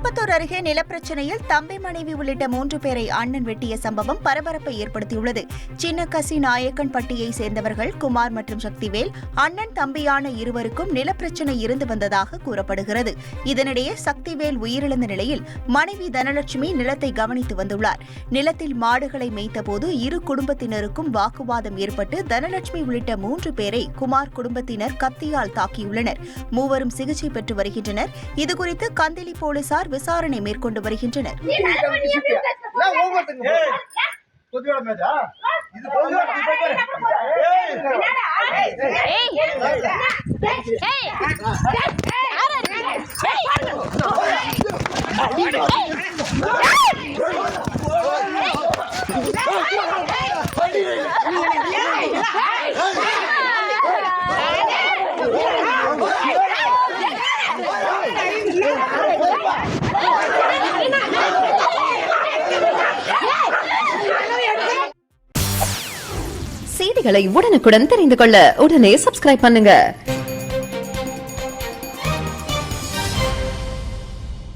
திருப்பத்தூர் அருகே நிலப்பிரச்சனையில் தம்பி மனைவி உள்ளிட்ட 3 பேரை அண்ணன் வெட்டிய சம்பவம் பரபரப்பை ஏற்படுத்தியுள்ளது. சின்னக்கசி நாயக்கன்பட்டியை சேர்ந்தவர்கள் குமார் மற்றும் சக்திவேல் அண்ணன் தம்பியான இருவருக்கும் நிலப்பிரச்சனை இருந்து வந்ததாக கூறப்படுகிறது. இதனிடையே சக்திவேல் உயிரிழந்த நிலையில் மனைவி தனலட்சுமி நிலத்தை கவனித்து வந்துள்ளார். நிலத்தில் மாடுகளை மேய்த்தபோது இரு குடும்பத்தினருக்கும் வாக்குவாதம் ஏற்பட்டு தனலட்சுமி உள்ளிட்ட 3 பேரை குமார் குடும்பத்தினர் கத்தியால் தாக்கியுள்ளனர். மூவரும் சிகிச்சை பெற்று வருகின்றனர். இதுகுறித்து கந்திலி போலீசார் விசாரணை மேற்கொண்டு வருகின்றனர். செய்திகளை உடனுக்குடன் தெரிந்து கொள்ள உடனே சப்ஸ்கிரைப் பண்ணுங்க.